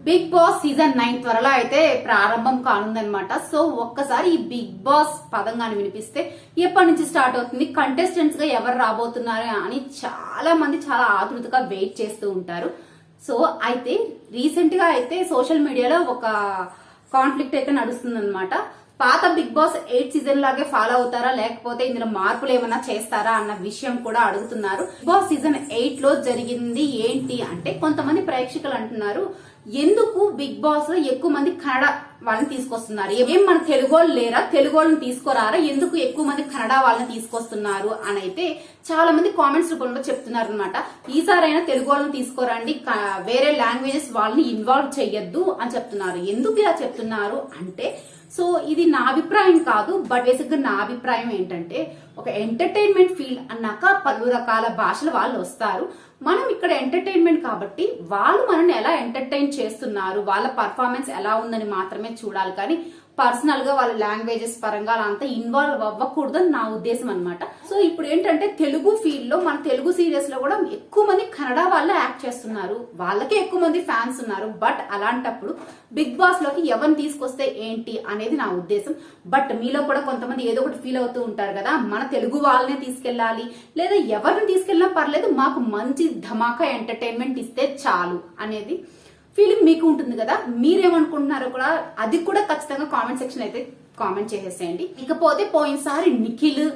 Big boss season 9 త్వరలో అయితే ప్రారంభం కానుందనమాట. సో ఒక్కసారి ఈ బిగ్ బాస్ పదంగాని వినిపిస్తే ఎప్పటి నుంచి స్టార్ట్ అవుతుంది, కంటెస్టెంట్స్ గా ఎవరు రాబోతున్నారు అని చాలా మంది చాలా ఆతృతగా వెయిట్ చేస్తూ ఉంటారు. సో అయితే రీసెంట్ గా అయితే సోషల్ మీడియాలో ఒక కాన్ఫ్లిక్ట్ అయితే నడుస్తుందన్నమాట. పాత బిగ్ బాస్ 8 సీజన్ లాగే ఫాలో అవుతారా, లేకపోతే ఇందులో మార్పులు ఏమైనా చేస్తారా అన్న విషయం కూడా అడుగుతున్నారు. బిగ్ బాస్ సీజన్ 8 లో జరిగింది ఏంటి అంటే, కొంతమంది ప్రేక్షకులు అంటున్నారు, ఎందుకు బిగ్ బాస్ లో ఎక్కువ మంది కన్నడ వాళ్ళని తీసుకొస్తున్నారు, ఏం మన తెలుగు వాళ్ళు లేరా, తెలుగు వాళ్ళని తీసుకురారా, ఎందుకు ఎక్కువ మంది కన్నడ వాళ్ళని తీసుకొస్తున్నారు అని అయితే చాలా మంది కామెంట్స్ రూపంలో చెప్తున్నారు అనమాట. ఈసారైనా తెలుగు వాళ్ళని తీసుకోరండి, వేరే లాంగ్వేజెస్ వాళ్ళని ఇన్వాల్వ్ చెయ్యొద్దు అని చెప్తున్నారు. ఎందుకు ఇలా చెప్తున్నారు అంటే, సో ఇది నా అభిప్రాయం కాదు, బట్ బేసిక్ గా నా అభిప్రాయం ఏంటంటే, ఒక ఎంటర్టైన్మెంట్ ఫీల్డ్ అన్నాక పలు రకాల భాషల వాళ్ళు వస్తారు. మనం ఇక్కడ ఎంటర్టైన్మెంట్ కాబట్టి వాళ్ళు మనల్ని ఎలా ఎంటర్టైన్ చేస్తున్నారు, వాళ్ళ పర్ఫార్మెన్స్ ఎలా ఉందని మాత్రమే చూడాలి, కానీ పర్సనల్ గా వాళ్ళ లాంగ్వేజెస్ పరంగా అంతా ఇన్వాల్వ్ అవ్వకూడదని నా ఉద్దేశం అనమాట. సో ఇప్పుడు ఏంటంటే, తెలుగు ఫీల్డ్ లో మన తెలుగు సీరియల్స్ లో కూడా ఎక్కువ మంది కన్నడ వాళ్ళే యాక్ట్ చేస్తున్నారు, వాళ్ళకే ఎక్కువ మంది ఫ్యాన్స్ ఉన్నారు. బట్ అలాంటప్పుడు బిగ్ బాస్ లోకి ఎవరిని తీసుకొస్తే ఏంటి అనేది నా ఉద్దేశం. బట్ మీలో కూడా కొంతమంది ఏదో ఒకటి ఫీల్ అవుతూ ఉంటారు కదా, మన తెలుగు వాళ్ళనే తీసుకెళ్లాలి, లేదా ఎవరిని తీసుకెళ్ళినా పర్లేదు, మాకు మంచి ధమాకా ఎంటర్టైన్మెంట్ ఇస్తే చాలు అనేది ఫీలింగ్ మీకు ఉంటుంది కదా. మీరేమనుకుంటున్నారో కూడా అది కూడా ఖచ్చితంగా కామెంట్ సెక్షన్ అయితే కామెంట్ చేసేసేయండి. ఇకపోతే పోయినసారి నిఖిల్,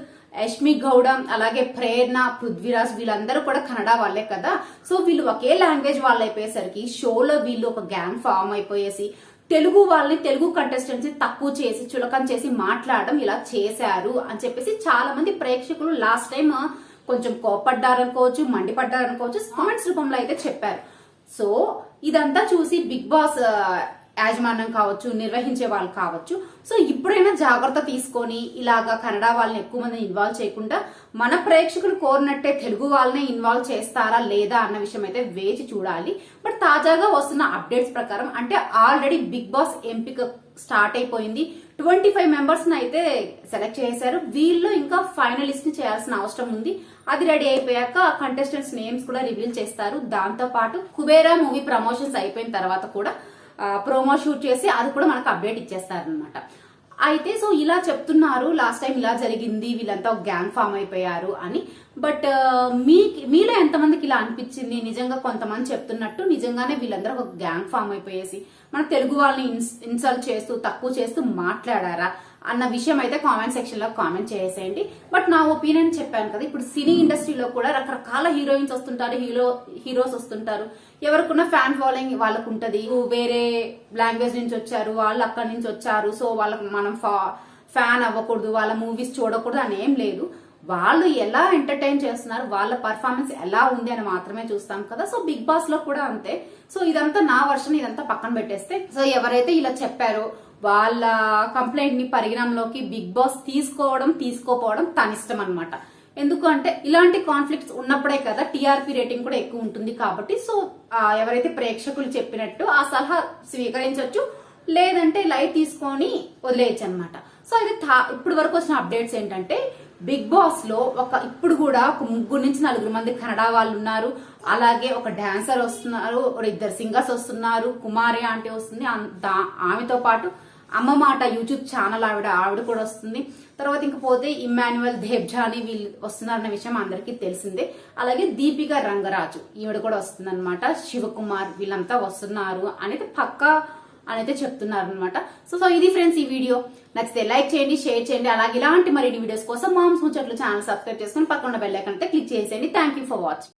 యష్మి గౌడ, అలాగే ప్రేరణ, పృథ్వీరాజ్ వీళ్ళందరూ కూడా కన్నడ వాళ్ళే కదా. సో వీళ్ళు ఒకే లాంగ్వేజ్ వాళ్ళు అయిపోయేసరికి షోలో వీళ్ళు ఒక గ్యాంగ్ ఫామ్ అయిపోయేసి తెలుగు వాళ్ళని, తెలుగు కంటెస్టెంట్స్ ని తక్కువ చేసి చులకన చేసి మాట్లాడడం ఇలా చేశారు అని చెప్పేసి చాలా మంది ప్రేక్షకులు లాస్ట్ టైం కొంచెం కోపడ్డారనుకోవచ్చు, మండిపడ్డారనుకోవచ్చు, కామెంట్స్ రూపంలో అయితే చెప్పారు. సో ఇదంతా చూసి బిగ్ బాస్ యాజమాన్యం కావచ్చు, నిర్వహించే వాళ్ళు కావచ్చు, సో ఇప్పుడైనా జాగ్రత్త తీసుకొని ఇలాగా కన్నడ వాళ్ళని ఎక్కువ మంది ఇన్వాల్వ్ చేయకుండా మన ప్రేక్షకులు కోరినట్టే తెలుగు వాళ్ళనే ఇన్వాల్వ్ చేస్తారా లేదా అన్న విషయం అయితే వేచి చూడాలి. బట్ తాజాగా వస్తున్న అప్డేట్స్ ప్రకారం అంటే ఆల్రెడీ బిగ్ బాస్ ఎంపిక స్టార్ట్ అయిపోయింది. 25 మెంబర్స్ అయితే సెలెక్ట్ చేశారు. వీళ్ళు ఇంకా ఫైనలిస్ట్ ని చేయాల్సిన అవసరం ఉంది. అది రెడీ అయిపోయాక కంటెస్టెంట్స్ నేమ్స్ కూడా రివీల్ చేస్తారు. దాంతో పాటు కుబేరా మూవీ ప్రమోషన్స్ అయిపోయిన తర్వాత కూడా ప్రోమో షూట్ చేసి అది కూడా మనకు అప్డేట్ ఇచ్చేస్తారనమాట. అయితే సో ఇలా చెప్తున్నారు, లాస్ట్ టైం ఇలా జరిగింది, వీళ్ళంతా ఒక గ్యాంగ్ ఫామ్ అయిపోయారు అని. బట్ మీలో ఎంతమందికి ఇలా అనిపించింది, నిజంగా కొంతమంది చెప్తున్నట్టు నిజంగానే వీళ్ళందరూ ఒక గ్యాంగ్ ఫామ్ అయిపోయేసి మన తెలుగు వాళ్ళని ఇన్సల్ట్ చేస్తూ తక్కువ చేస్తూ మాట్లాడారా అన్న విషయం అయితే కామెంట్ సెక్షన్ లో కామెంట్ చేసేయండి. బట్ నా ఒపీనియన్ చెప్పాను కదా, ఇప్పుడు సినీ ఇండస్ట్రీలో కూడా రకరకాల హీరోయిన్స్ వస్తుంటారు, హీరోస్ వస్తుంటారు. ఎవరికున్న ఫ్యాన్ ఫాలోయింగ్ వాళ్ళకు ఉంటది. వేరే లాంగ్వేజ్ నుంచి వచ్చారు, వాళ్ళు అక్కడి నుంచి వచ్చారు, సో వాళ్ళకి మనం ఫ్యాన్ అవ్వకూడదు, వాళ్ళ మూవీస్ చూడకూడదు అని ఏం లేదు. వాళ్ళు ఎలా ఎంటర్టైన్ చేస్తున్నారు, వాళ్ళ పర్ఫార్మెన్స్ ఎలా ఉంది అని మాత్రమే చూస్తాం కదా. సో బిగ్ బాస్ లో కూడా అంతే. సో ఇదంతా నా వర్షన్, ఇదంతా పక్కన పెట్టేస్తే, సో ఎవరైతే ఇలా చెప్పారో వాళ్ళ కంప్లైంట్ ని పరిగణంలోకి బిగ్ బాస్ తీసుకోపోవడం తన ఇష్టం అనమాట. ఎందుకంటే ఇలాంటి కాన్ఫ్లిక్ట్స్ ఉన్నప్పుడే కదా టీఆర్పీ రేటింగ్ కూడా ఎక్కువ ఉంటుంది కాబట్టి. సో ఎవరైతే ప్రేక్షకులు చెప్పినట్టు ఆ సలహా స్వీకరించవచ్చు, లేదంటే లైట్ తీసుకొని వదిలేయచ్చు అనమాట. సో ఇది ఇప్పుడు వరకు వచ్చిన అప్డేట్స్ ఏంటంటే, బిగ్ బాస్ లో ఇప్పుడు కూడా ఒక 3 నుంచి 4 మంది కన్నడ వాళ్ళు ఉన్నారు. అలాగే ఒక డాన్సర్ వస్తున్నారు, 2 సింగర్స్ వస్తున్నారు, కుమారి ఆంటీ వస్తుంది, ఆమెతో పాటు అమ్మ మాట యూట్యూబ్ ఛానల్ ఆవిడ కూడా వస్తుంది. తర్వాత ఇంక పోతే ఇమ్మాన్యువల్ దేబ్జాని వీళ్ళు వస్తున్నారన్న విషయం అందరికీ తెలిసిందే. అలాగే దీపిక రంగరాజు ఈవిడ కూడా వస్తుంది అనమాట, శివకుమార్ వీళ్ళంతా వస్తున్నారు అనేది పక్కా అని చెప్తున్నారు అనమాట. సో ఇది ఫ్రెండ్స్ ఈ వీడియో. నచ్చితే లైక్ చేయండి, షేర్ చేయండి. అలాగే ఇలాంటి మరిన్ని వీడియోస్ కోసం మామ్స్ ముచ్చట్లు ఛానల్ సబ్స్క్రైబ్ చేసుకుని పక్కన బెల్ ఐకాన్ అయితే క్లిక్ చేసేయండి. Thank you for watching.